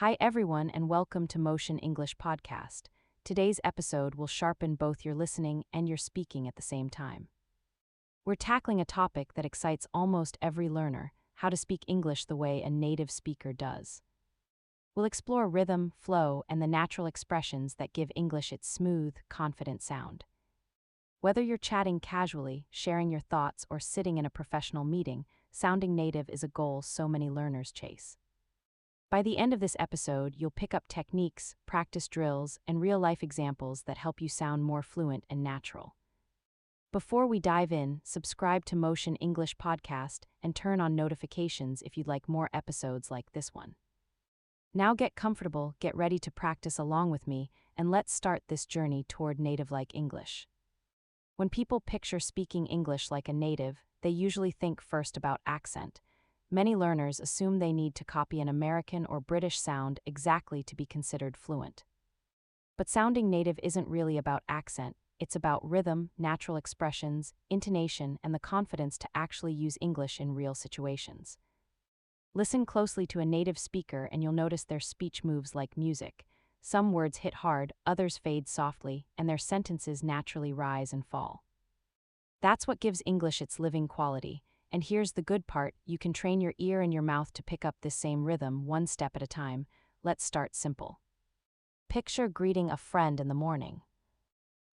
Hi, everyone, and welcome to Motion English Podcast. Today's episode will sharpen both your listening and your speaking at the same time. We're tackling a topic that excites almost every learner: how to speak English the way a native speaker does. We'll explore rhythm, flow, and the natural expressions that give English its smooth, confident sound. Whether you're chatting casually, sharing your thoughts, or sitting in a professional meeting, sounding native is a goal so many learners chase. By the end of this episode, you'll pick up techniques, practice drills, and real-life examples that help you sound more fluent and natural. Before we dive in, subscribe to Motion English Podcast and turn on notifications if you'd like more episodes like this one. Now get comfortable, get ready to practice along with me, and let's start this journey toward native-like English. When people picture speaking English like a native, they usually think first about accent. Many learners assume they need to copy an American or British sound exactly to be considered fluent. But sounding native isn't really about accent, it's about rhythm, natural expressions, intonation, and the confidence to actually use English in real situations. Listen closely to a native speaker and you'll notice their speech moves like music. Some words hit hard, others fade softly, and their sentences naturally rise and fall. That's what gives English its living quality. And here's the good part: you can train your ear and your mouth to pick up this same rhythm one step at a time. Let's start simple. Picture greeting a friend in the morning.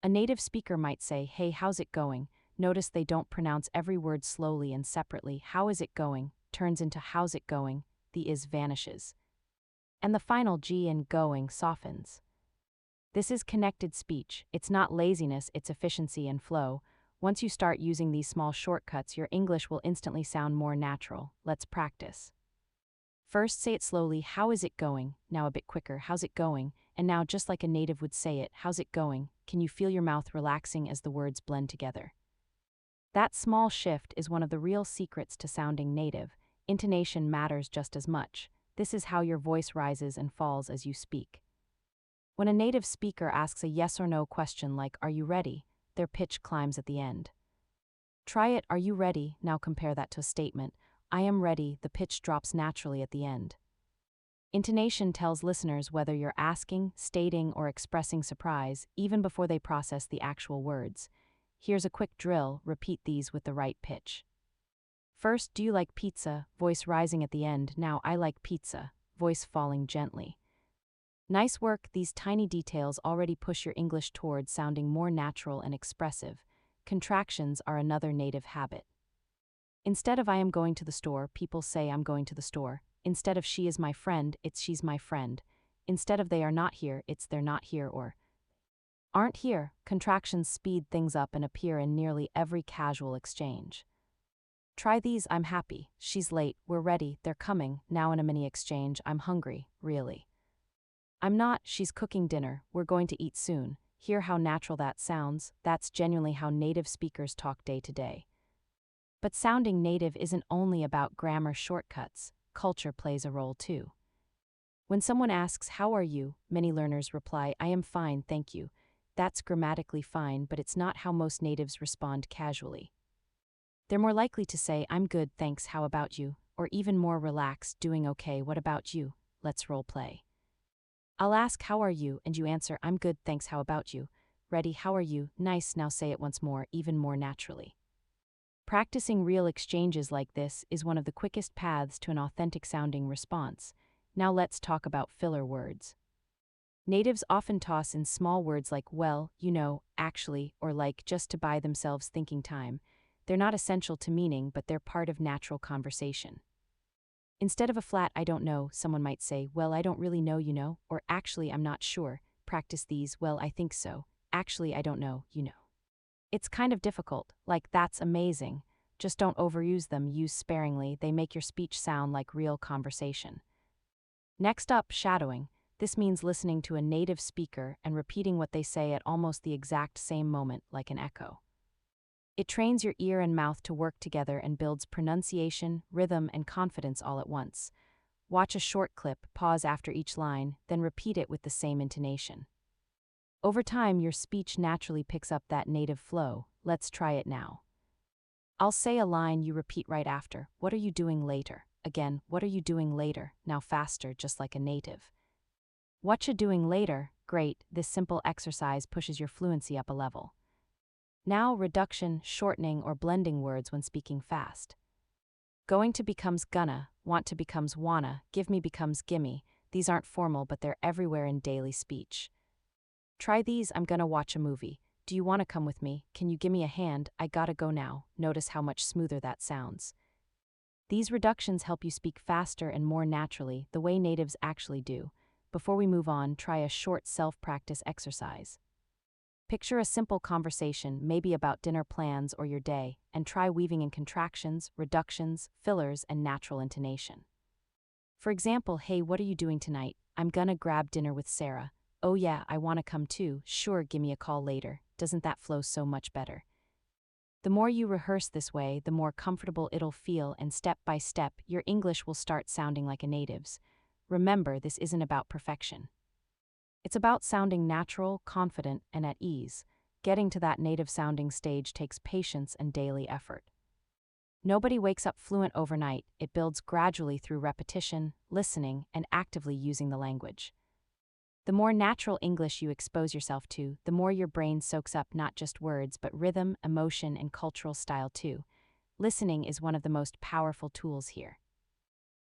A native speaker might say, "Hey, how's it going?" Notice they don't pronounce every word slowly and separately. "How is it going?" turns into "how's it going?" The is vanishes. And the final G in going softens. This is connected speech. It's not laziness, it's efficiency and flow. Once you start using these small shortcuts, your English will instantly sound more natural. Let's practice. First, say it slowly: "How is it going?" Now a bit quicker: "How's it going?" And now, just like a native would say it: "How's it going?" Can you feel your mouth relaxing as the words blend together? That small shift is one of the real secrets to sounding native. Intonation matters just as much. This is how your voice rises and falls as you speak. When a native speaker asks a yes or no question like, "Are you ready?" their pitch climbs at the end. Try it: "Are you ready?" Now compare that to a statement: "I am ready." The pitch drops naturally at the end. Intonation tells listeners whether you're asking, stating, or expressing surprise, even before they process the actual words. Here's a quick drill: repeat these with the right pitch. First, "Do you like pizza?" Voice rising at the end. Now, "I like pizza." Voice falling gently. Nice work. These tiny details already push your English toward sounding more natural and expressive. Contractions are another native habit. Instead of "I am going to the store," people say "I'm going to the store." Instead of "she is my friend," it's "she's my friend." Instead of "they are not here," it's "they're not here" or "aren't here." Contractions speed things up and appear in nearly every casual exchange. Try these: "I'm happy," "she's late," "we're ready," "they're coming." Now in a mini exchange: "I'm hungry," "really." "I'm not," "she's cooking dinner," "we're going to eat soon." Hear how natural that sounds? That's genuinely how native speakers talk day to day. But sounding native isn't only about grammar shortcuts. Culture plays a role too. When someone asks, "How are you?" many learners reply, "I am fine, thank you." That's grammatically fine, but it's not how most natives respond casually. They're more likely to say, "I'm good, thanks, how about you?" Or even more relaxed, "Doing okay, what about you?" Let's role play. I'll ask, "How are you?" and you answer, "I'm good, thanks, how about you?" Ready? "How are you?" Nice, now say it once more, even more naturally. Practicing real exchanges like this is one of the quickest paths to an authentic sounding response. Now let's talk about filler words. Natives often toss in small words like "well," "you know," "actually," or "like," just to buy themselves thinking time. They're not essential to meaning, but they're part of natural conversation. Instead of a flat "I don't know," someone might say, "Well, I don't really know, you know," or "Actually, I'm not sure." Practice these: "Well, I think so," "Actually, I don't know, you know." It's kind of difficult, like "That's amazing." Just don't overuse them, use sparingly, they make your speech sound like real conversation. Next up, shadowing. This means listening to a native speaker and repeating what they say at almost the exact same moment, like an echo. It trains your ear and mouth to work together and builds pronunciation, rhythm, and confidence all at once. Watch a short clip, pause after each line, then repeat it with the same intonation. Over time, your speech naturally picks up that native flow. Let's try it now. I'll say a line, you repeat right after. "What are you doing later?" Again, "What are you doing later?" Now faster, just like a native. What you doing later? Great, this simple exercise pushes your fluency up a level. Now, reduction, shortening, or blending words when speaking fast. Going to becomes gonna, want to becomes wanna, give me becomes gimme. These aren't formal, but they're everywhere in daily speech. Try these. I'm gonna watch a movie. Do you want to come with me? Can you give me a hand? I gotta go now. Notice how much smoother that sounds. These reductions help you speak faster and more naturally, the way natives actually do. Before we move on, try a short self-practice exercise. Picture a simple conversation, maybe about dinner plans or your day, and try weaving in contractions, reductions, fillers, and natural intonation. For example, hey, what are you doing tonight? I'm gonna grab dinner with Sarah. Oh yeah, I wanna come too. Sure, give me a call later. Doesn't that flow so much better? The more you rehearse this way, the more comfortable it'll feel, and step by step, your English will start sounding like a native's. Remember, this isn't about perfection. It's about sounding natural, confident, and at ease. Getting to that native-sounding stage takes patience and daily effort. Nobody wakes up fluent overnight. It builds gradually through repetition, listening, and actively using the language. The more natural English you expose yourself to, the more your brain soaks up not just words, but rhythm, emotion, and cultural style too. Listening is one of the most powerful tools here.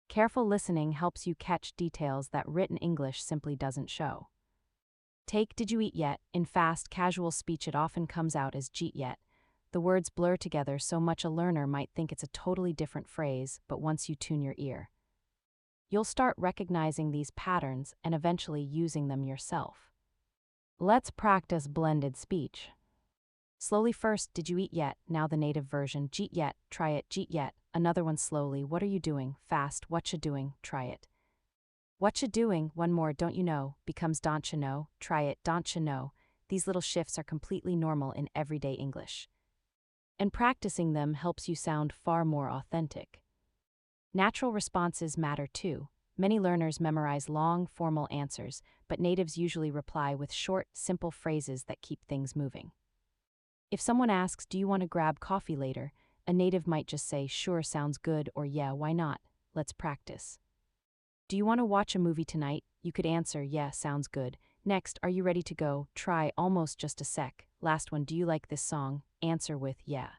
Careful listening helps you catch details that written English simply doesn't show. Take did you eat yet? In fast, casual speech it often comes out as jeet yet. The words blur together so much a learner might think it's a totally different phrase, but once you tune your ear, you'll start recognizing these patterns and eventually using them yourself. Let's practice blended speech. Slowly first, did you eat yet? Now the native version, jeet yet, try it, jeet yet. Another one slowly, what are you doing? Fast, what you doing? Try it. What you doing? One more, don't you know? Becomes don't you know? Try it, don't you know? These little shifts are completely normal in everyday English. And practicing them helps you sound far more authentic. Natural responses matter too. Many learners memorize long, formal answers, but natives usually reply with short, simple phrases that keep things moving. If someone asks, do you want to grab coffee later? A native might just say, sure, sounds good, or yeah, why not? Let's practice. Do you want to watch a movie tonight? You could answer, yeah, sounds good. Next, are you ready to go? Try almost just a sec. Last one, do you like this song? Answer with, yeah.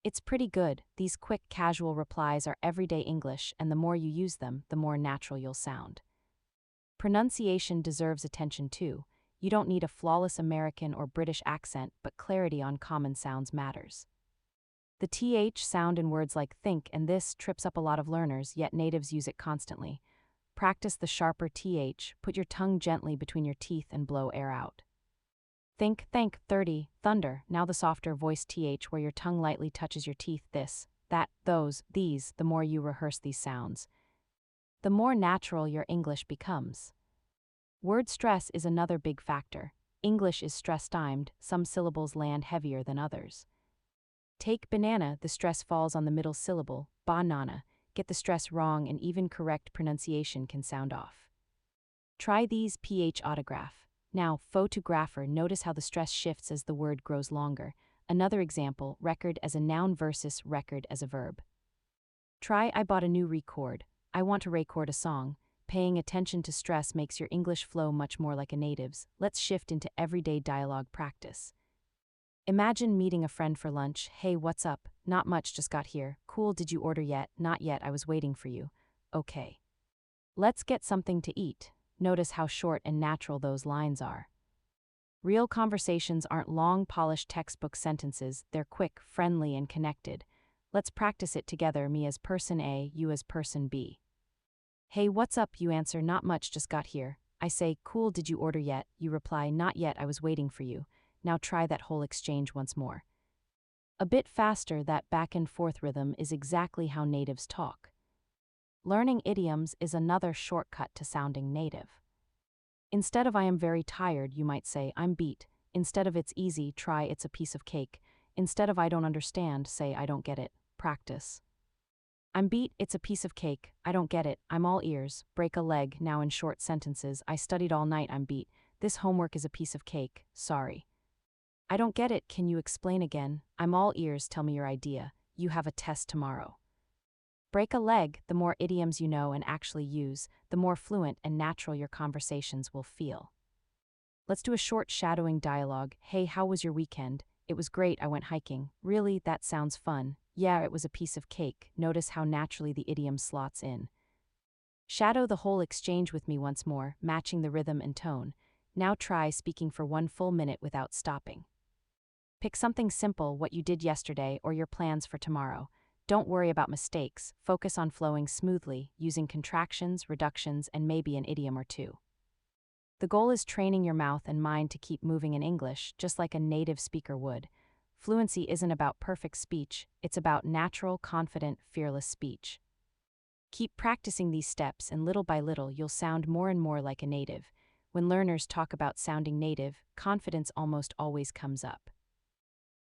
It's pretty good. These quick, casual replies are everyday English, and the more you use them, the more natural you'll sound. Pronunciation deserves attention too. You don't need a flawless American or British accent, but clarity on common sounds matters. The TH sound in words like think and this trips up a lot of learners, yet natives use it constantly. Practice the sharper TH, put your tongue gently between your teeth and blow air out. Think, thank, 30, thunder, now the softer voice TH where your tongue lightly touches your teeth, this, that, those, these, the more you rehearse these sounds, the more natural your English becomes. Word stress is another big factor. English is stress-timed, some syllables land heavier than others. Take banana, the stress falls on the middle syllable, banana. Get the stress wrong and even correct pronunciation can sound off. Try these PH autograph. Now, photographer, notice how the stress shifts as the word grows longer. Another example, record as a noun versus record as a verb. Try I bought a new record. I want to record a song. Paying attention to stress makes your English flow much more like a native's. Let's shift into everyday dialogue practice. Imagine meeting a friend for lunch. Hey, what's up? Not much, just got here. Cool, did you order yet? Not yet, I was waiting for you. Okay. Let's get something to eat. Notice how short and natural those lines are. Real conversations aren't long, polished textbook sentences, they're quick, friendly, and connected. Let's practice it together, me as person A, you as person B. Hey, what's up? You answer, not much, just got here. I say, cool, did you order yet? You reply, not yet, I was waiting for you. Now try that whole exchange once more. A bit faster, that back and forth rhythm is exactly how natives talk. Learning idioms is another shortcut to sounding native. Instead of I am very tired, you might say I'm beat. Instead of it's easy, try it's a piece of cake. Instead of I don't understand, say I don't get it. Practice. I'm beat, it's a piece of cake. I don't get it, I'm all ears. Break a leg, now in short sentences. I studied all night, I'm beat. This homework is a piece of cake. Sorry. I don't get it, can you explain again? I'm all ears, tell me your idea. You have a test tomorrow. Break a leg, the more idioms you know and actually use, the more fluent and natural your conversations will feel. Let's do a short shadowing dialogue. Hey, how was your weekend? It was great, I went hiking. Really, that sounds fun. Yeah, it was a piece of cake. Notice how naturally the idiom slots in. Shadow the whole exchange with me once more, matching the rhythm and tone. Now try speaking for 1 full minute without stopping. Pick something simple, what you did yesterday or your plans for tomorrow. Don't worry about mistakes, focus on flowing smoothly, using contractions, reductions, and maybe an idiom or two. The goal is training your mouth and mind to keep moving in English, just like a native speaker would. Fluency isn't about perfect speech, it's about natural, confident, fearless speech. Keep practicing these steps, and little by little, you'll sound more and more like a native. When learners talk about sounding native, confidence almost always comes up.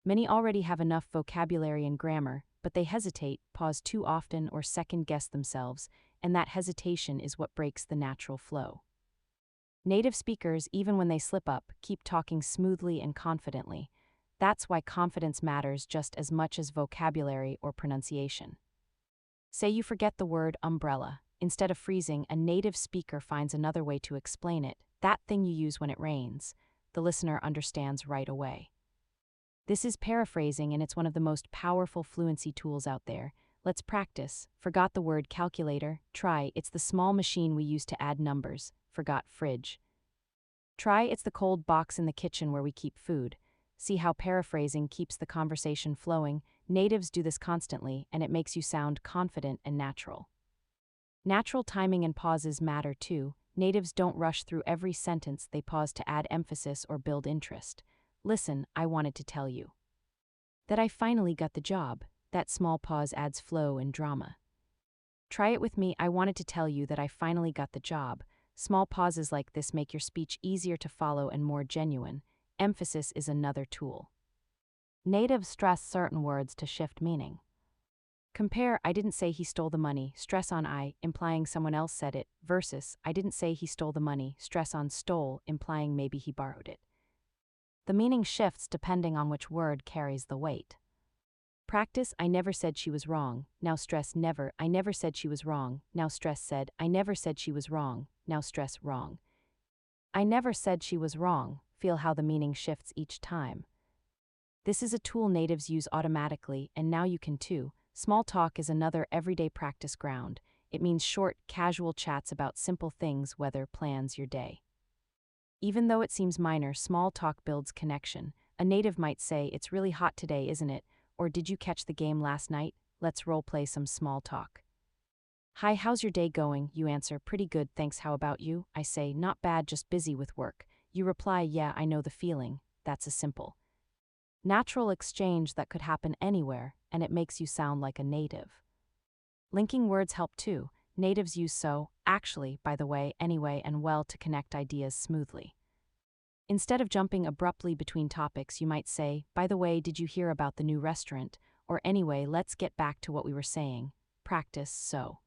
Many already have enough vocabulary and grammar, but they hesitate, pause too often, or second-guess themselves, and that hesitation is what breaks the natural flow. Native speakers, even when they slip up, keep talking smoothly and confidently. That's why confidence matters just as much as vocabulary or pronunciation. Say you forget the word umbrella. Instead of freezing, a native speaker finds another way to explain it, that thing you use when it rains. The listener understands right away. This is paraphrasing, and it's one of the most powerful fluency tools out there. Let's practice. Forgot the word calculator. Try, it's the small machine we use to add numbers. Forgot fridge. Try, it's the cold box in the kitchen where we keep food. See how paraphrasing keeps the conversation flowing? Natives do this constantly, and it makes you sound confident and natural. Natural timing and pauses matter too. Natives don't rush through every sentence, they pause to add emphasis or build interest. Listen, I wanted to tell you that I finally got the job. That small pause adds flow and drama. Try it with me. I wanted to tell you that I finally got the job. Small pauses like this make your speech easier to follow and more genuine. Emphasis is another tool. Natives stress certain words to shift meaning. Compare I didn't say he stole the money, stress on I, implying someone else said it, versus I didn't say he stole the money, stress on stole, implying maybe he borrowed it. The meaning shifts depending on which word carries the weight. Practice I never said she was wrong, now stress never. I never said she was wrong, now stress said. I never said she was wrong, now stress wrong. I never said she was wrong. Feel how the meaning shifts each time. This is a tool natives use automatically, and now you can too. Small talk is another everyday practice ground. It means short, casual chats about simple things, weather, plans, your day. Even though it seems minor, small talk builds connection. A native might say, "It's really hot today, isn't it?" Or, "Did you catch the game last night?" Let's role-play some small talk. "Hi, how's your day going?" You answer, "Pretty good, thanks, how about you?" I say, "Not bad, just busy with work." You reply, "Yeah, I know the feeling." That's a simple, natural exchange that could happen anywhere, and it makes you sound like a native. Linking words help too. Natives use so, actually, by the way, anyway, and well to connect ideas smoothly. Instead of jumping abruptly between topics, you might say, "By the way, did you hear about the new restaurant?" Or, "Anyway, let's get back to what we were saying." Practice so.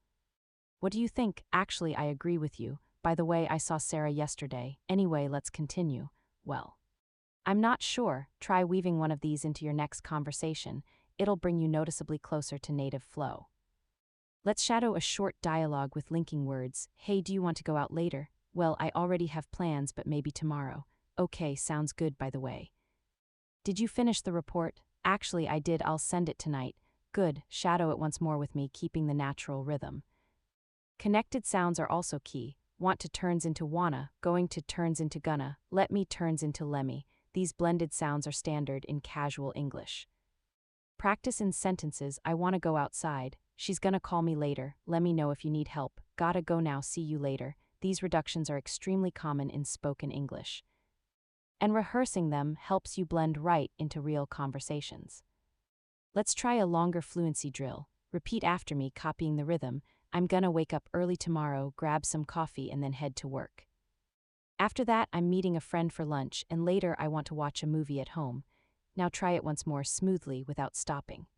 "What do you think?" "Actually, I agree with you. By the way, I saw Sarah yesterday. Anyway, let's continue." "Well, I'm not sure." Try weaving one of these into your next conversation. It'll bring you noticeably closer to native flow. Let's shadow a short dialogue with linking words. "Hey, do you want to go out later?" "Well, I already have plans, but maybe tomorrow." "Okay, sounds good, by the way." "Did you finish the report?" "Actually, I did, I'll send it tonight." "Good." Shadow it once more with me, keeping the natural rhythm. Connected sounds are also key. Want to turns into wanna, going to turns into gonna, let me turns into lemme. These blended sounds are standard in casual English. Practice in sentences. I wanna go outside. She's gonna call me later. Let me know if you need help. Gotta go now, see you later. These reductions are extremely common in spoken English. And rehearsing them helps you blend right into real conversations. Let's try a longer fluency drill. Repeat after me, copying the rhythm. I'm gonna wake up early tomorrow, grab some coffee, and then head to work. After that, I'm meeting a friend for lunch, and later I want to watch a movie at home. Now try it once more smoothly without stopping.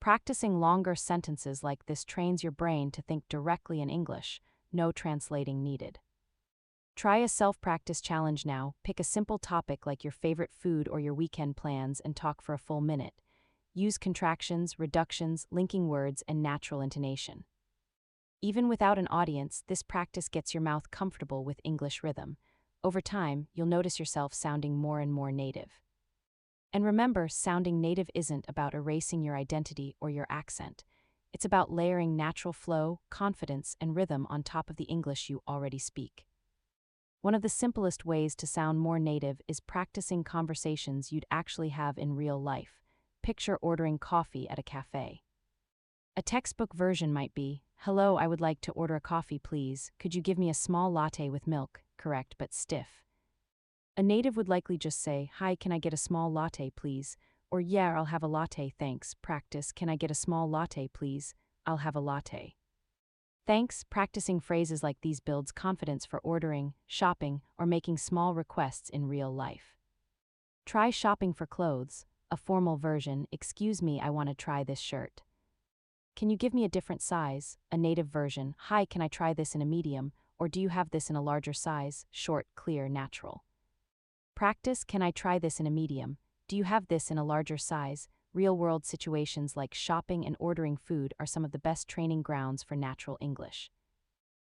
Practicing longer sentences like this trains your brain to think directly in English, no translating needed. Try a self-practice challenge now. Pick a simple topic like your favorite food or your weekend plans and talk for a full minute. Use contractions, reductions, linking words, and natural intonation. Even without an audience, this practice gets your mouth comfortable with English rhythm. Over time, you'll notice yourself sounding more and more native. And remember, sounding native isn't about erasing your identity or your accent. It's about layering natural flow, confidence, and rhythm on top of the English you already speak. One of the simplest ways to sound more native is practicing conversations you'd actually have in real life. Picture ordering coffee at a cafe. A textbook version might be, "Hello, I would like to order a coffee, please. Could you give me a small latte with milk?" Correct, but stiff. A native would likely just say, "Hi, can I get a small latte, please?" Or, "Yeah, I'll have a latte, thanks." Practice, "Can I get a small latte, please? I'll have a latte." Thanks. Practicing phrases like these builds confidence for ordering, shopping, or making small requests in real life. Try shopping for clothes. A formal version, "Excuse me, I want to try this shirt." "Can you give me a different size?" A native version, "Hi, can I try this in a medium?" Or, "Do you have this in a larger size?" Short, clear, natural. Practice, "Can I try this in a medium? Do you have this in a larger size?" Real-world situations like shopping and ordering food are some of the best training grounds for natural English.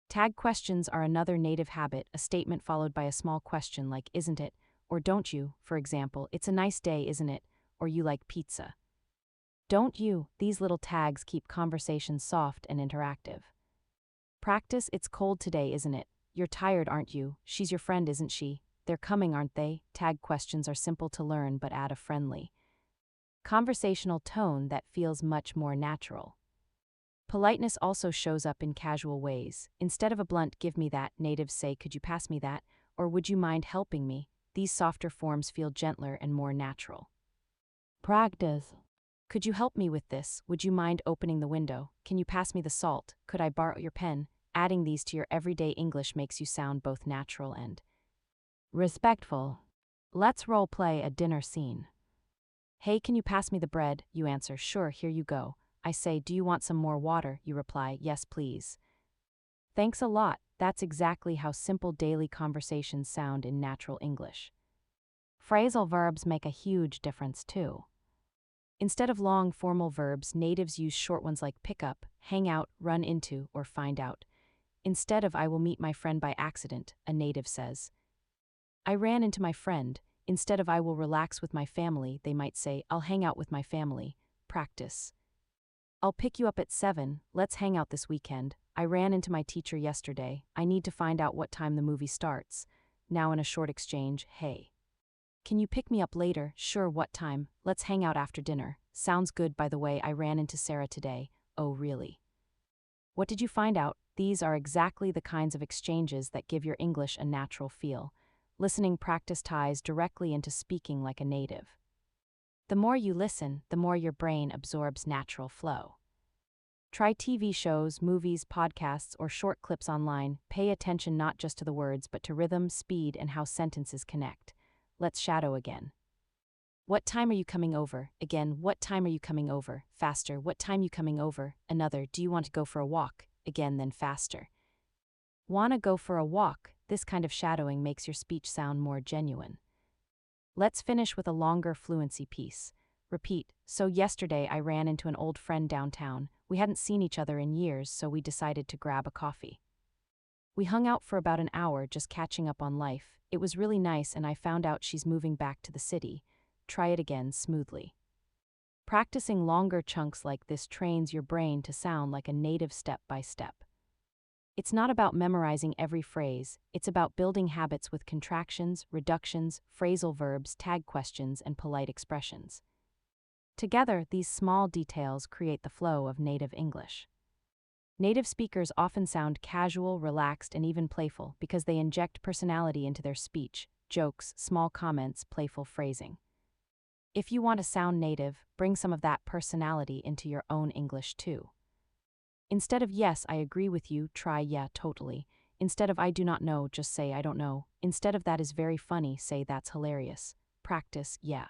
Tag questions are another native habit, a statement followed by a small question like, "Isn't it?" Or, "Don't you?" For example, "It's a nice day, isn't it?" Or, "You like pizza?" Don't you? These little tags keep conversations soft and interactive. Practice, "It's cold today, isn't it?" "You're tired, aren't you?" "She's your friend, isn't she?" "They're coming, aren't they?" Tag questions are simple to learn but add a friendly, conversational tone that feels much more natural. Politeness also shows up in casual ways. Instead of a blunt "Give me that," natives say, "Could you pass me that?" Or, "Would you mind helping me?" These softer forms feel gentler and more natural. Practice. "Could you help me with this? Would you mind opening the window? Can you pass me the salt? Could I borrow your pen?" Adding these to your everyday English makes you sound both natural and respectful. Let's role play a dinner scene. "Hey, can you pass me the bread?" You answer, "Sure, here you go." I say, "Do you want some more water?" You reply, "Yes, please." Thanks a lot. That's exactly how simple daily conversations sound in natural English. Phrasal verbs make a huge difference too. Instead of long formal verbs, natives use short ones like pick up, hang out, run into, or find out. Instead of "I will meet my friend by accident," a native says, "I ran into my friend." Instead of "I will relax with my family," they might say, "I'll hang out with my family." Practice. "I'll pick you up at 7, let's hang out this weekend. I ran into my teacher yesterday. I need to find out what time the movie starts." Now in a short exchange, "Hey, can you pick me up later?" "Sure, what time?" "Let's hang out after dinner." "Sounds good, by the way, I ran into Sarah today." "Oh, really? What did you find out?" These are exactly the kinds of exchanges that give your English a natural feel. Listening practice ties directly into speaking like a native. The more you listen, the more your brain absorbs natural flow. Try TV shows, movies, podcasts, or short clips online. Pay attention not just to the words, but to rhythm, speed, and how sentences connect. Let's shadow again. "What time are you coming over?" Again, "What time are you coming over?" Faster, "What time you coming over?" Another, "Do you want to go for a walk?" Again, then faster. "Wanna go for a walk?" This kind of shadowing makes your speech sound more genuine. Let's finish with a longer fluency piece. Repeat, "So yesterday I ran into an old friend downtown. We hadn't seen each other in years, so we decided to grab a coffee. We hung out for about an hour just catching up on life. It was really nice and I found out she's moving back to the city." Try it again smoothly. Practicing longer chunks like this trains your brain to sound like a native step by step. It's not about memorizing every phrase, it's about building habits with contractions, reductions, phrasal verbs, tag questions, and polite expressions. Together, these small details create the flow of native English. Native speakers often sound casual, relaxed, and even playful because they inject personality into their speech, jokes, small comments, playful phrasing. If you want to sound native, bring some of that personality into your own English too. Instead of "Yes, I agree with you," try "Yeah, totally." Instead of "I do not know," just say "I don't know." Instead of "That is very funny," say "That's hilarious." Practice "Yeah,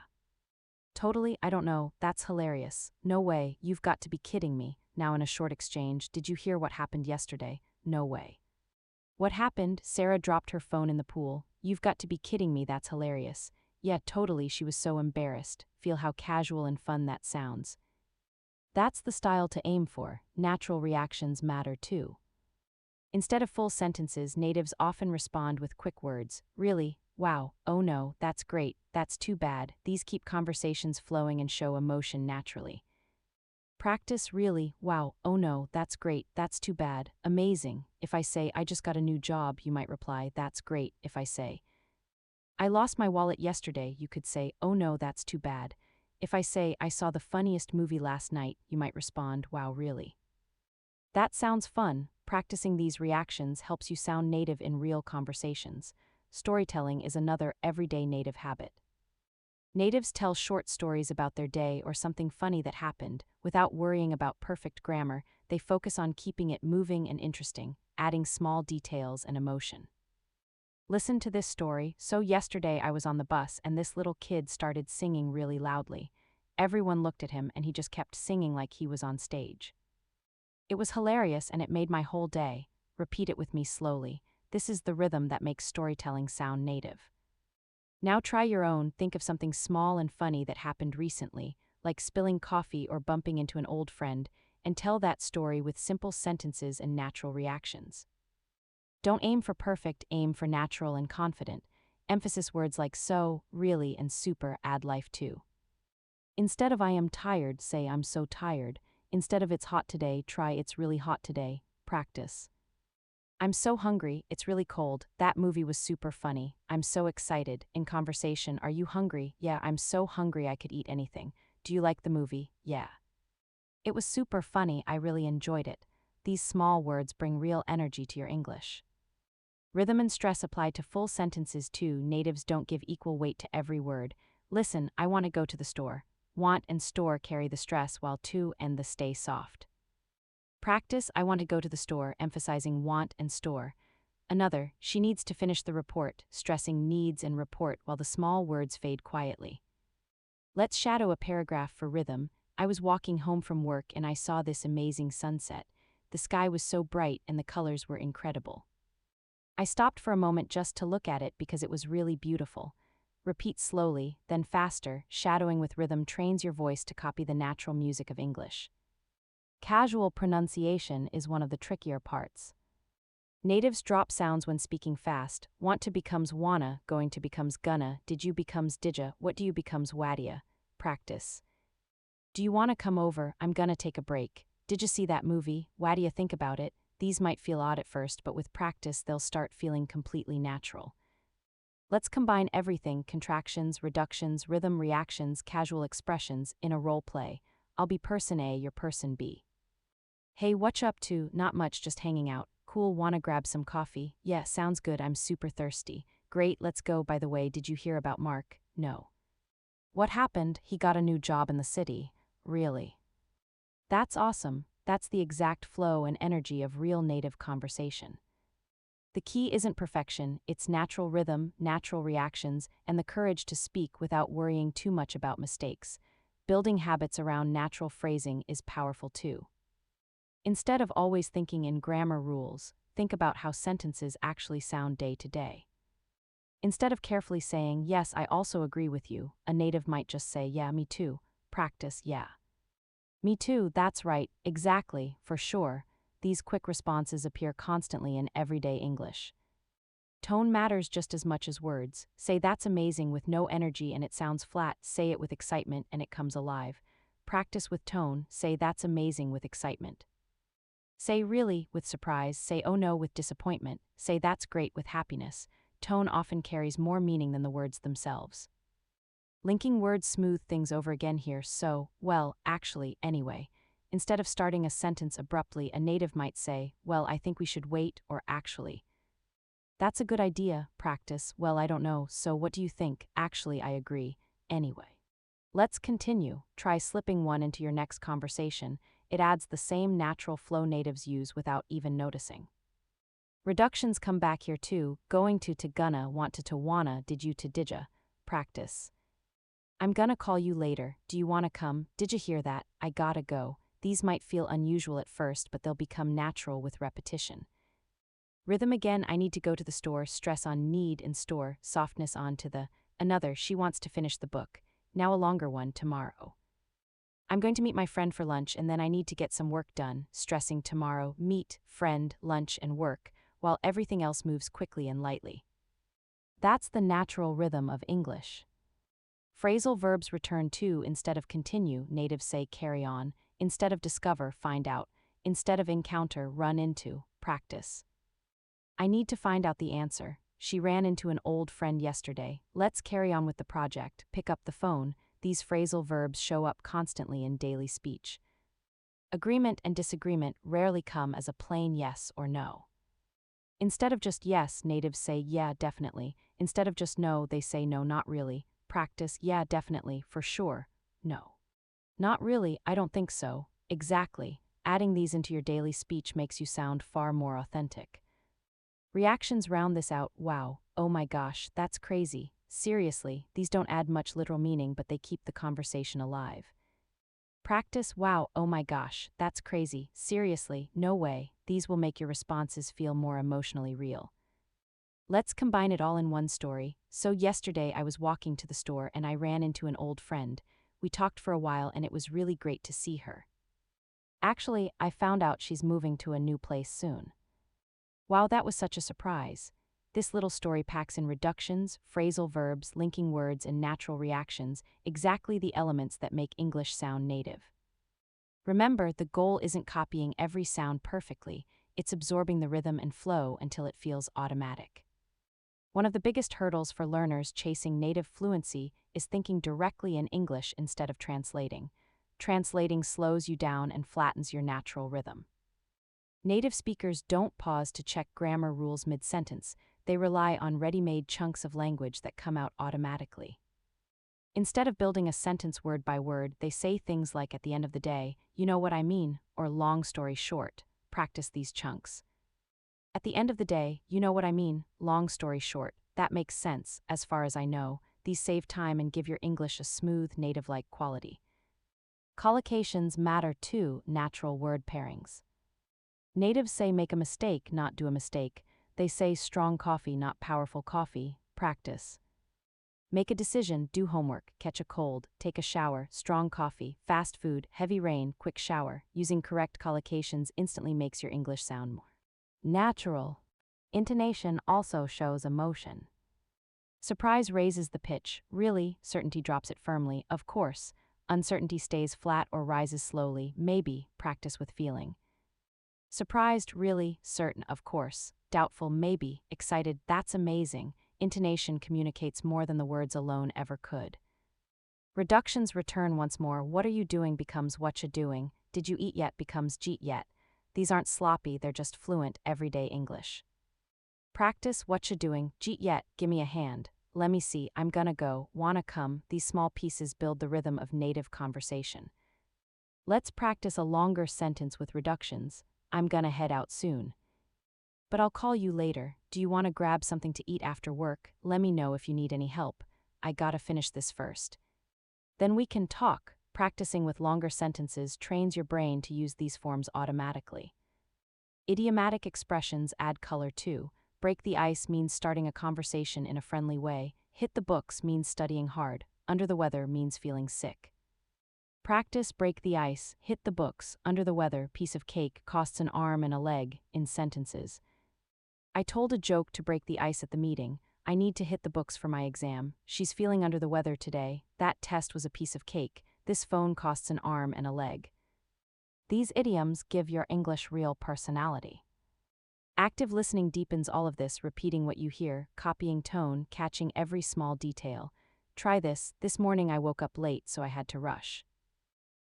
totally, I don't know, that's hilarious. No way, you've got to be kidding me." Now in a short exchange, "Did you hear what happened yesterday?" "No way." "What happened?" "Sarah dropped her phone in the pool." "You've got to be kidding me, that's hilarious." Yeah, totally, she was so embarrassed. Feel how casual and fun that sounds. That's the style to aim for. Natural reactions matter too. Instead of full sentences, natives often respond with quick words. Really? Wow. Oh no, that's great. That's too bad. These keep conversations flowing and show emotion naturally. Practice really. Wow. Oh no, that's great. That's too bad. Amazing. If I say, I just got a new job, you might reply, that's great. If I say, I lost my wallet yesterday, you could say, oh no, that's too bad. If I say, I saw the funniest movie last night, you might respond, wow, really? That sounds fun. Practicing these reactions helps you sound native in real conversations. Storytelling is another everyday native habit. Natives tell short stories about their day or something funny that happened. Without worrying about perfect grammar, they focus on keeping it moving and interesting, adding small details and emotion. Listen to this story. So yesterday I was on the bus and this little kid started singing really loudly. Everyone looked at him and he just kept singing like he was on stage. It was hilarious and it made my whole day. Repeat it with me slowly. This is the rhythm that makes storytelling sound native. Now try your own. Think of something small and funny that happened recently, like spilling coffee or bumping into an old friend, and tell that story with simple sentences and natural reactions. Don't aim for perfect, aim for natural and confident. Emphasis words like so, really, and super add life too. Instead of I am tired, say I'm so tired. Instead of it's hot today, try it's really hot today. Practice. I'm so hungry, it's really cold. That movie was super funny. I'm so excited. In conversation, are you hungry? Yeah, I'm so hungry I could eat anything. Do you like the movie? Yeah. It was super funny, I really enjoyed it. These small words bring real energy to your English. Rhythm and stress apply to full sentences too. Natives don't give equal weight to every word. Listen, I want to go to the store. Want and store carry the stress while to and the stay soft. Practice, I want to go to the store, emphasizing want and store. Another, she needs to finish the report, stressing needs and report while the small words fade quietly. Let's shadow a paragraph for rhythm. I was walking home from work and I saw this amazing sunset. The sky was so bright and the colors were incredible. I stopped for a moment just to look at it because it was really beautiful. Repeat slowly, then faster. Shadowing with rhythm trains your voice to copy the natural music of English. Casual pronunciation is one of the trickier parts. Natives drop sounds when speaking fast. Want to becomes wanna, going to becomes gonna, did you becomes didja, what do you becomes wadya. Practice. Do you wanna come over? I'm gonna take a break. Did you see that movie? Wadya, think about it. These might feel odd at first, but with practice they'll start feeling completely natural. Let's combine everything, contractions, reductions, rhythm, reactions, casual expressions, in a role play. I'll be person A, you're person B. Hey, what's up to? Not much, just hanging out. Cool, wanna grab some coffee? Yeah, sounds good, I'm super thirsty. Great, let's go. By the way, did you hear about Mark? No. What happened? He got a new job in the city. Really? That's awesome. That's the exact flow and energy of real native conversation. The key isn't perfection, it's natural rhythm, natural reactions, and the courage to speak without worrying too much about mistakes. Building habits around natural phrasing is powerful too. Instead of always thinking in grammar rules, think about how sentences actually sound day to day. Instead of carefully saying, yes, I also agree with you, a native might just say, yeah, me too. Practice, yeah. Me too, that's right, exactly, for sure. These quick responses appear constantly in everyday English. Tone matters just as much as words. Say that's amazing with no energy and it sounds flat. Say it with excitement and it comes alive. Practice with tone. Say that's amazing with excitement. Say really with surprise. Say oh no with disappointment. Say that's great with happiness. Tone often carries more meaning than the words themselves. Linking words smooth things over again here. So, well, actually, anyway. Instead of starting a sentence abruptly, a native might say, well, I think we should wait, or actually. That's a good idea. Practice, well, I don't know, so what do you think? Actually, I agree. Anyway. Let's continue. Try slipping one into your next conversation. It adds the same natural flow natives use without even noticing. Reductions come back here too. Going to gonna, want to wanna, did you to didja. Practice. I'm gonna call you later. Do you wanna come? Did you hear that? I gotta go. These might feel unusual at first, but they'll become natural with repetition. Rhythm again, I need to go to the store. Stress on need and store. Softness on to the. Another, she wants to finish the book. Now a longer one tomorrow. I'm going to meet my friend for lunch and then I need to get some work done, stressing tomorrow, meet, friend, lunch, and work, while everything else moves quickly and lightly. That's the natural rhythm of English. Phrasal verbs return to instead of continue, natives say carry on, instead of discover, find out, instead of encounter, run into, practice. I need to find out the answer. She ran into an old friend yesterday. Let's carry on with the project, pick up the phone. These phrasal verbs show up constantly in daily speech. Agreement and disagreement rarely come as a plain yes or no. Instead of just yes, natives say yeah, definitely. Instead of just no, they say no, not really. Practice, yeah, definitely, for sure, no. Not really, I don't think so. Exactly. Adding these into your daily speech makes you sound far more authentic. Reactions round this out. Wow, oh my gosh, that's crazy. Seriously, these don't add much literal meaning, but they keep the conversation alive. Practice. Wow, oh my gosh, that's crazy. Seriously, no way. These will make your responses feel more emotionally real. Let's combine it all in one story. So yesterday I was walking to the store and I ran into an old friend. We talked for a while and it was really great to see her. Actually, I found out she's moving to a new place soon. Wow, that was such a surprise. This little story packs in reductions, phrasal verbs, linking words, and natural reactions, exactly the elements that make English sound native. Remember, the goal isn't copying every sound perfectly, it's absorbing the rhythm and flow until it feels automatic. One of the biggest hurdles for learners chasing native fluency is thinking directly in English instead of translating. Translating slows you down and flattens your natural rhythm. Native speakers don't pause to check grammar rules mid-sentence. They rely on ready-made chunks of language that come out automatically. Instead of building a sentence word by word, they say things like at the end of the day, you know what I mean, or long story short. Practice these chunks. At the end of the day, you know what I mean, long story short. That makes sense, as far as I know. These save time and give your English a smooth, native-like quality. Collocations matter too, natural word pairings. Natives say make a mistake, not do a mistake. They say strong coffee, not powerful coffee. Practice. Make a decision, do homework, catch a cold, take a shower, strong coffee, fast food, heavy rain, quick shower. Using correct collocations instantly makes your English sound more natural. Intonation also shows emotion. Surprise raises the pitch. Really, certainty drops it firmly. Of course. Uncertainty stays flat or rises slowly. Maybe. Practice with feeling. Surprised, really, certain, of course. Doubtful, maybe. Excited, that's amazing. Intonation communicates more than the words alone ever could. Reductions return once more. What are you doing becomes whatcha doing. Did you eat yet becomes jeet yet. These aren't sloppy, they're just fluent, everyday English. Practice whatcha doing, jeet yet, gimme a hand. Let me see, I'm gonna go, wanna come. These small pieces build the rhythm of native conversation. Let's practice a longer sentence with reductions. I'm gonna head out soon. But I'll call you later. Do you want to grab something to eat after work? Let me know if you need any help. I gotta finish this first. Then we can talk. Practicing with longer sentences trains your brain to use these forms automatically. Idiomatic expressions add color too. Break the ice means starting a conversation in a friendly way. Hit the books means studying hard. Under the weather means feeling sick. Practice break the ice, hit the books, under the weather, piece of cake, costs an arm and a leg, in sentences. I told a joke to break the ice at the meeting. I need to hit the books for my exam. She's feeling under the weather today. That test was a piece of cake. This phone costs an arm and a leg. These idioms give your English real personality. Active listening deepens all of this, repeating what you hear, copying tone, catching every small detail. Try this. This morning I woke up late, so I had to rush.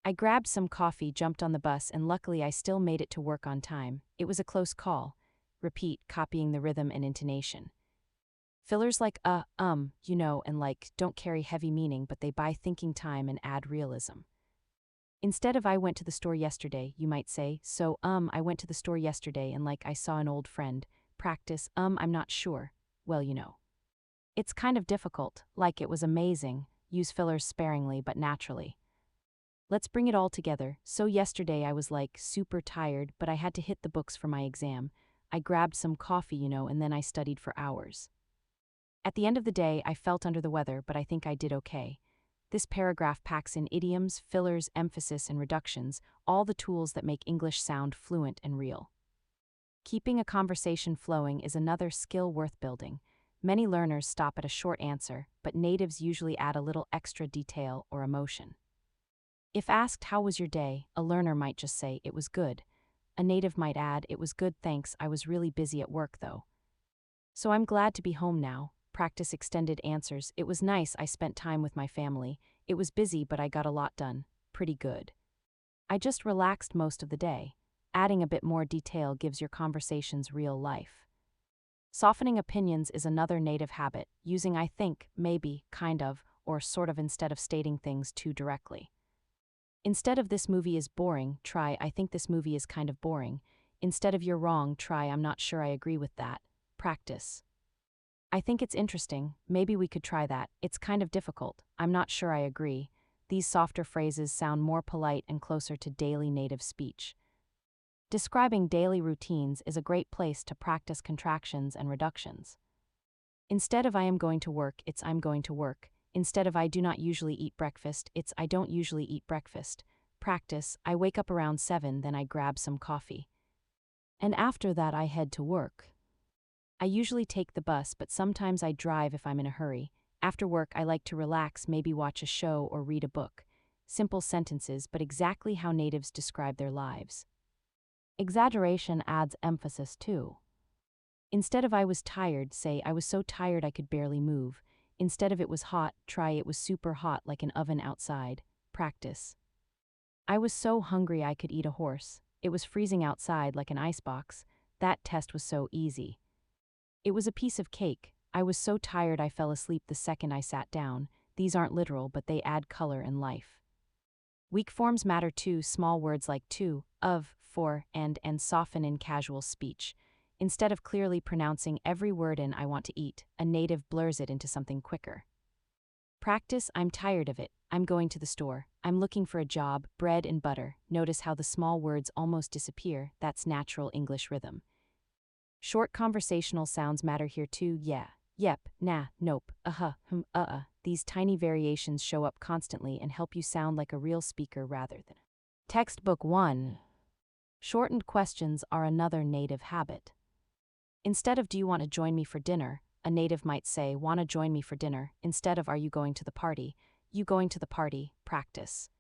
I grabbed some coffee, jumped on the bus, and luckily I still made it to work on time. It was a close call. Repeat, copying the rhythm and intonation. Fillers like you know, and like don't carry heavy meaning, but they buy thinking time and add realism. Instead of I went to the store yesterday, you might say, so, I went to the store yesterday and like I saw an old friend. Practice, I'm not sure. Well, you know. It's kind of difficult, like it was amazing. Use fillers sparingly but naturally. Let's bring it all together. So yesterday I was like super tired, but I had to hit the books for my exam. I grabbed some coffee, you know, and then I studied for hours. At the end of the day, I felt under the weather, but I think I did okay. This paragraph packs in idioms, fillers, emphasis, and reductions, all the tools that make English sound fluent and real. Keeping a conversation flowing is another skill worth building. Many learners stop at a short answer, but natives usually add a little extra detail or emotion. If asked, "How was your day?" a learner might just say, "It was good." A native might add, "It was good, thanks. I was really busy at work, though. So I'm glad to be home now." Practice extended answers. "It was nice. I spent time with my family. It was busy, but I got a lot done. Pretty good. I just relaxed most of the day." Adding a bit more detail gives your conversations real life. Softening opinions is another native habit, using "I think," "maybe," "kind of," or "sort of" instead of stating things too directly. Instead of "This movie is boring," try "I think this movie is kind of boring." Instead of "You're wrong," try "I'm not sure I agree with that." Practice. "I think it's interesting. Maybe we could try that. It's kind of difficult. I'm not sure I agree." These softer phrases sound more polite and closer to daily native speech. Describing daily routines is a great place to practice contractions and reductions. Instead of "I am going to work," it's "I'm going to work." Instead of "I do not usually eat breakfast," it's "I don't usually eat breakfast." Practice. "I wake up around 7, then I grab some coffee. And after that I head to work. I usually take the bus, but sometimes I drive if I'm in a hurry. After work I like to relax, maybe watch a show or read a book." Simple sentences, but exactly how natives describe their lives. Exaggeration adds emphasis too. Instead of "I was tired," say "I was so tired I could barely move." Instead of "It was hot," try "It was super hot like an oven outside." Practice. "I was so hungry I could eat a horse." "It was freezing outside like an icebox." "That test was so easy." "It was a piece of cake." "I was so tired I fell asleep the second I sat down." These aren't literal, but they add color and life. Weak forms matter too. Small words like "to," "of," "for," and soften in casual speech. Instead of clearly pronouncing every word in "I want to eat," a native blurs it into something quicker. Practice "I'm tired of it," "I'm going to the store," "I'm looking for a job," "bread and butter." Notice how the small words almost disappear. That's natural English rhythm. Short conversational sounds matter here too. Yeah, yep, nah, nope, uh-huh, These tiny variations show up constantly and help you sound like a real speaker rather than. Textbook 1. Shortened questions are another native habit. Instead of "Do you want to join me for dinner?" a native might say "Wanna join me for dinner?" Instead of "Are you going to the party?" "You going to the party?" Practice.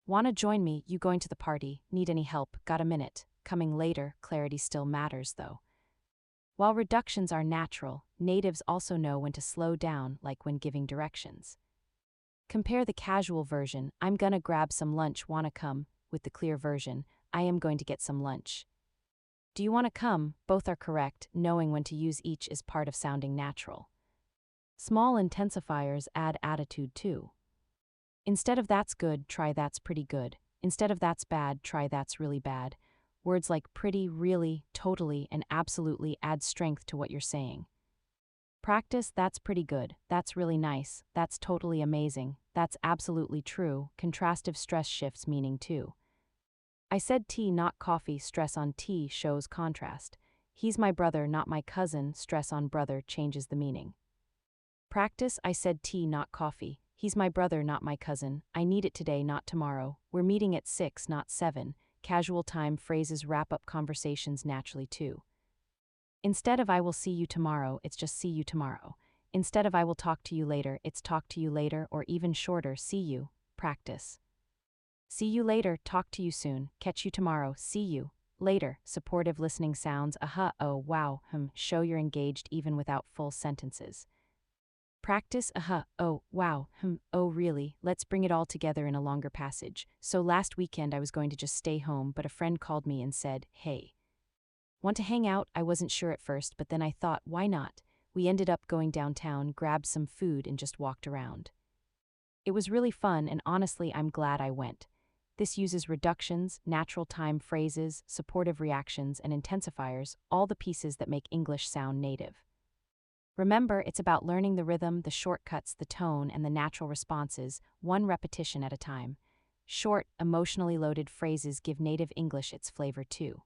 "Wanna join me? You going to the party? Need any help? Got a minute?" Coming later, clarity still matters though. While reductions are natural, natives also know when to slow down, like when giving directions. Compare the casual version, "I'm gonna grab some lunch, wanna come?" with the clear version, "I am going to get some lunch." "Do you wanna come?" Both are correct. Knowing when to use each is part of sounding natural. Small intensifiers add attitude too. Instead of "That's good," try "That's pretty good." Instead of "That's bad," try "That's really bad." Words like pretty, really, totally, and absolutely add strength to what you're saying. Practice "That's pretty good," "That's really nice," "That's totally amazing," "That's absolutely true." Contrastive stress shifts meaning too. "I said tea, not coffee." Stress on tea shows contrast. "He's my brother, not my cousin." Stress on brother changes the meaning. Practice "I said tea, not coffee." "He's my brother, not my cousin." "I need it today, not tomorrow." "We're meeting at 6, not 7. Casual time phrases wrap up conversations naturally too. Instead of "I will see you tomorrow," it's just "see you tomorrow." Instead of "I will talk to you later," it's "talk to you later," or even shorter, "see you." Practice. "See you later," "talk to you soon," "catch you tomorrow," "see you later." Supportive listening sounds, oh, wow, show you're engaged even without full sentences. Practice oh, wow, oh really, let's bring it all together in a longer passage. "So last weekend I was going to just stay home, but a friend called me and said, 'Hey, want to hang out?' I wasn't sure at first, but then I thought, why not? We ended up going downtown, grabbed some food, and just walked around. It was really fun, and honestly, I'm glad I went." This uses reductions, natural time phrases, supportive reactions, and intensifiers, all the pieces that make English sound native. Remember, it's about learning the rhythm, the shortcuts, the tone, and the natural responses, one repetition at a time. Short, emotionally loaded phrases give native English its flavor too.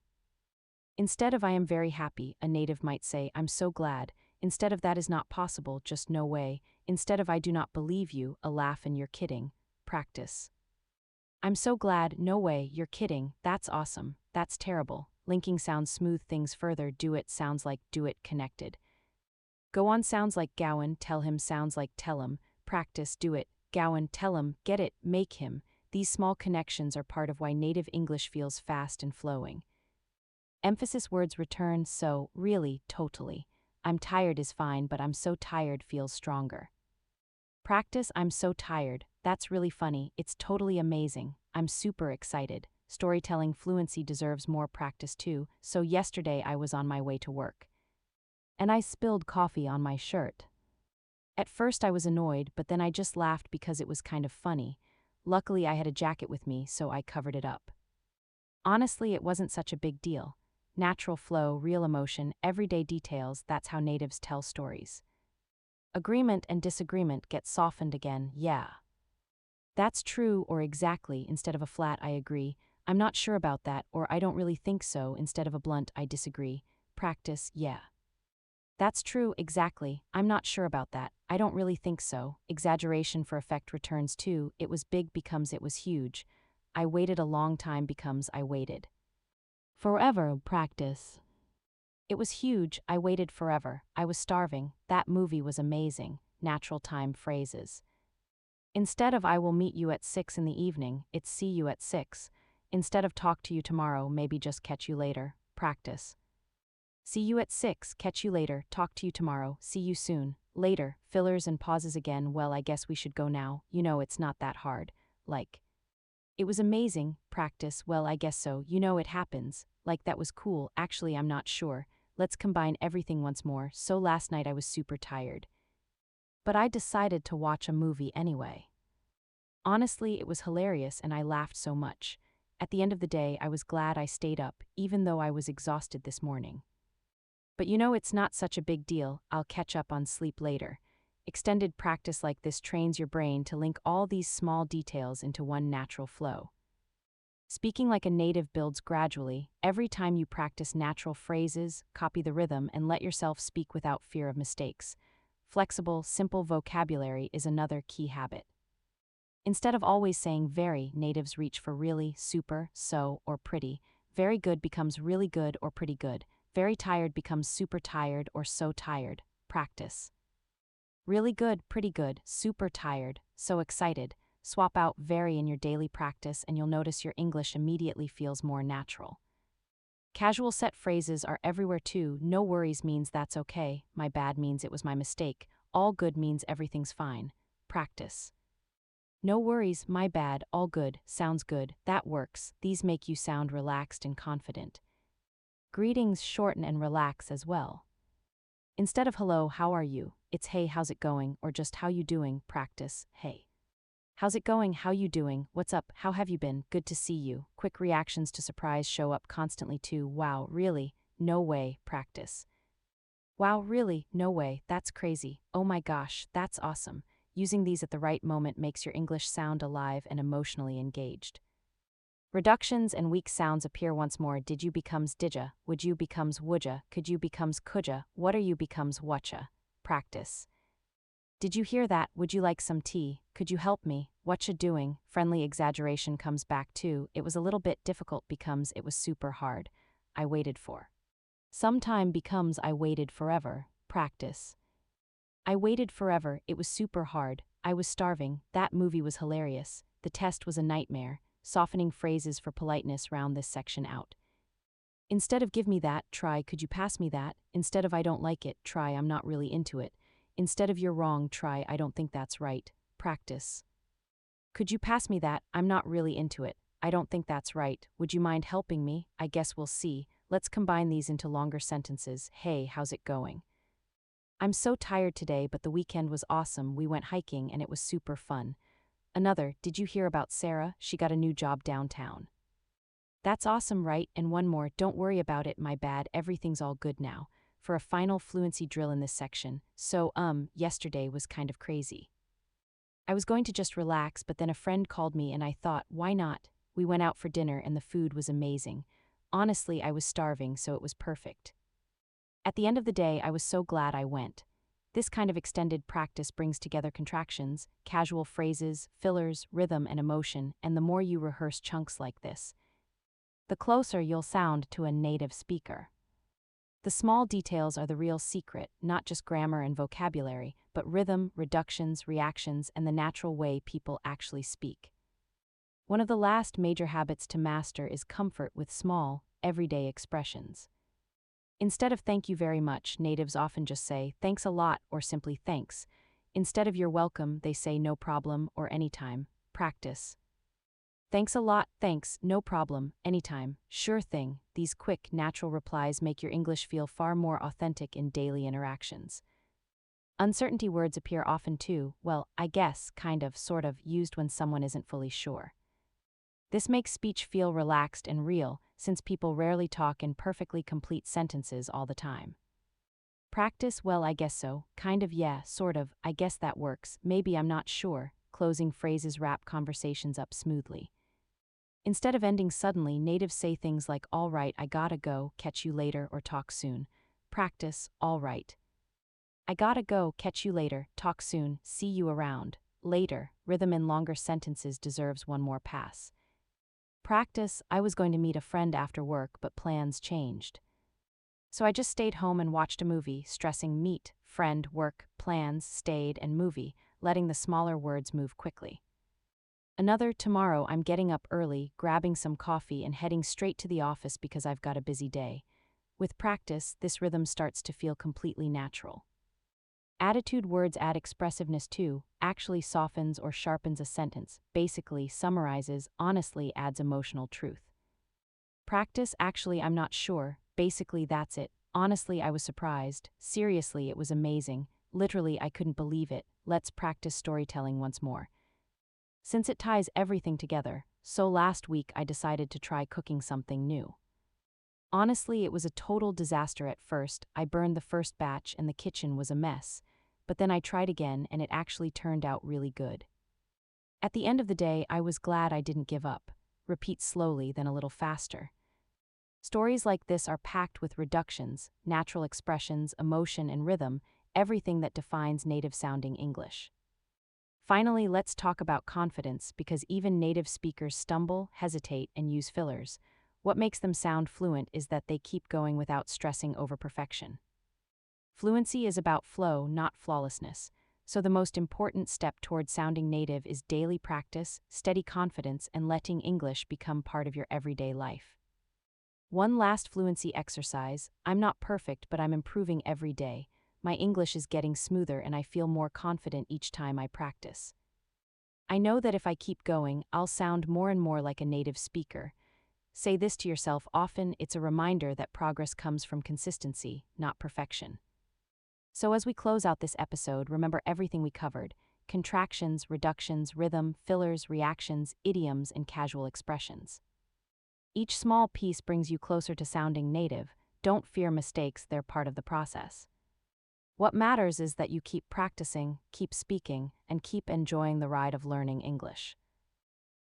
Instead of "I am very happy," a native might say "I'm so glad." Instead of that is not possible, just no way. Instead of I do not believe you, a laugh and you're kidding. Practice. I'm so glad, no way, you're kidding, that's awesome, that's terrible. Linking sounds smooth things further, do it sounds like do it connected. Go on sounds like gowan, tell him sounds like tell him, practice, do it, gowan, tell him, get it, make him. These small connections are part of why native English feels fast and flowing. Emphasis words return, so, really, totally. I'm tired is fine, but I'm so tired feels stronger. Practice, I'm so tired, that's really funny, it's totally amazing, I'm super excited. Storytelling fluency deserves more practice too, so yesterday I was on my way to work. And I spilled coffee on my shirt. At first I was annoyed, but then I just laughed because it was kind of funny. Luckily I had a jacket with me, so I covered it up. Honestly, it wasn't such a big deal. Natural flow, real emotion, everyday details, that's how natives tell stories. Agreement and disagreement get softened again, yeah. That's true or exactly instead of a flat I agree, I'm not sure about that or I don't really think so instead of a blunt I disagree. Practice, yeah. That's true, exactly, I'm not sure about that, I don't really think so. Exaggeration for effect returns too, it was big becomes it was huge. I waited a long time becomes I waited. Forever, practice. It was huge, I waited forever, I was starving, that movie was amazing, natural time phrases. Instead of I will meet you at 6 in the evening, it's see you at 6. Instead of talk to you tomorrow, maybe just catch you later, practice. See you at 6, catch you later, talk to you tomorrow, see you soon, later, fillers and pauses again, well I guess we should go now, you know it's not that hard, like. It was amazing, practice, well I guess so, you know it happens, like that was cool, actually I'm not sure, let's combine everything once more, so last night I was super tired. But I decided to watch a movie anyway. Honestly, it was hilarious and I laughed so much. At the end of the day, I was glad I stayed up, even though I was exhausted this morning. But you know it's not such a big deal, I'll catch up on sleep later. Extended practice like this trains your brain to link all these small details into one natural flow. Speaking like a native builds gradually. Every time you practice natural phrases, copy the rhythm, and let yourself speak without fear of mistakes. Flexible, simple vocabulary is another key habit. Instead of always saying very, natives reach for really, super, so, or pretty. Very good becomes really good or pretty good. Very tired becomes super tired or so tired. Practice. Really good, pretty good, super tired, so excited. Swap out very in your daily practice and you'll notice your English immediately feels more natural. Casual set phrases are everywhere too. No worries means that's okay, my bad means it was my mistake, all good means everything's fine. Practice. No worries, my bad, all good, sounds good, that works, these make you sound relaxed and confident. Greetings shorten and relax as well. Instead of hello, how are you, it's hey, how's it going, or just how you doing, practice, hey. How's it going, how you doing, what's up, how have you been, good to see you. Quick reactions to surprise show up constantly too, wow, really, no way, practice. Wow, really, no way, that's crazy, oh my gosh, that's awesome. Using these at the right moment makes your English sound alive and emotionally engaged. Reductions and weak sounds appear once more. Did you becomes didja, would you becomes woulda, could you becomes coulda, what are you becomes whatcha. Practice. Did you hear that, would you like some tea, could you help me, whatcha doing, friendly exaggeration comes back too, it was a little bit difficult becomes it was super hard, I waited for. Sometime becomes I waited forever, practice. I waited forever, it was super hard, I was starving, that movie was hilarious, the test was a nightmare, softening phrases for politeness round this section out. Instead of give me that, try could you pass me that, instead of I don't like it, try I'm not really into it, instead of you're wrong, try I don't think that's right, practice. Could you pass me that, I'm not really into it, I don't think that's right, would you mind helping me, I guess we'll see, let's combine these into longer sentences, hey, how's it going? I'm so tired today but the weekend was awesome, we went hiking and it was super fun. Another, did you hear about Sarah, she got a new job downtown. That's awesome, right? And one more, don't worry about it, my bad, everything's all good now. For a final fluency drill in this section, so, yesterday was kind of crazy. I was going to just relax but then a friend called me and I thought, why not? We went out for dinner and the food was amazing. Honestly, I was starving so it was perfect. At the end of the day, I was so glad I went. This kind of extended practice brings together contractions, casual phrases, fillers, rhythm, and emotion, and the more you rehearse chunks like this, the closer you'll sound to a native speaker. The small details are the real secret, not just grammar and vocabulary, but rhythm, reductions, reactions, and the natural way people actually speak. One of the last major habits to master is comfort with small, everyday expressions. Instead of thank you very much, natives often just say thanks a lot or simply thanks. Instead of you're welcome, they say no problem or anytime. Practice. Thanks a lot, thanks, no problem, anytime, sure thing. These quick, natural replies make your English feel far more authentic in daily interactions. Uncertainty words appear often too, well, I guess, kind of, sort of, used when someone isn't fully sure. This makes speech feel relaxed and real, since people rarely talk in perfectly complete sentences all the time. Practice, well, I guess so, kind of, yeah, sort of, I guess that works, maybe I'm not sure. Closing phrases wrap conversations up smoothly. Instead of ending suddenly, natives say things like, all right, I gotta go, catch you later, or talk soon. Practice, all right. I gotta go, catch you later, talk soon, see you around. Later, rhythm in longer sentences deserves one more pass. Practice, I was going to meet a friend after work, but plans changed. So I just stayed home and watched a movie, stressing meet, friend, work, plans, stayed, and movie, letting the smaller words move quickly. Another, tomorrow I'm getting up early, grabbing some coffee and heading straight to the office because I've got a busy day. With practice, this rhythm starts to feel completely natural. Attitude words add expressiveness too, actually softens or sharpens a sentence, basically summarizes, honestly adds emotional truth. Practice, actually I'm not sure, basically that's it, honestly I was surprised, seriously it was amazing, literally I couldn't believe it, let's practice storytelling once more. Since it ties everything together, so last week I decided to try cooking something new. Honestly, it was a total disaster at first. I burned the first batch and the kitchen was a mess. But then I tried again and it actually turned out really good. At the end of the day, I was glad I didn't give up. Repeat slowly, then a little faster. Stories like this are packed with reductions, natural expressions, emotion, and rhythm, everything that defines native-sounding English. Finally, let's talk about confidence, because even native speakers stumble, hesitate, and use fillers. What makes them sound fluent is that they keep going without stressing over perfection. Fluency is about flow, not flawlessness. So the most important step toward sounding native is daily practice, steady confidence, and letting English become part of your everyday life. One last fluency exercise. I'm not perfect, but I'm improving every day. My English is getting smoother and I feel more confident each time I practice. I know that if I keep going, I'll sound more and more like a native speaker. Say this to yourself often. It's a reminder that progress comes from consistency, not perfection. So as we close out this episode, remember everything we covered: contractions, reductions, rhythm, fillers, reactions, idioms, and casual expressions. Each small piece brings you closer to sounding native. Don't fear mistakes, they're part of the process. What matters is that you keep practicing, keep speaking, and keep enjoying the ride of learning English.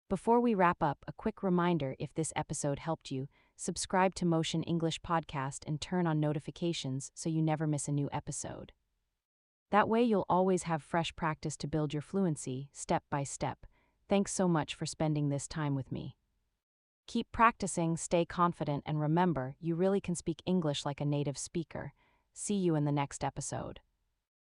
Before we wrap up, a quick reminder: if this episode helped you, subscribe to Motion English Podcast and turn on notifications so you never miss a new episode. That way you'll always have fresh practice to build your fluency, step by step. Thanks so much for spending this time with me. Keep practicing, stay confident, and remember, you really can speak English like a native speaker. See you in the next episode.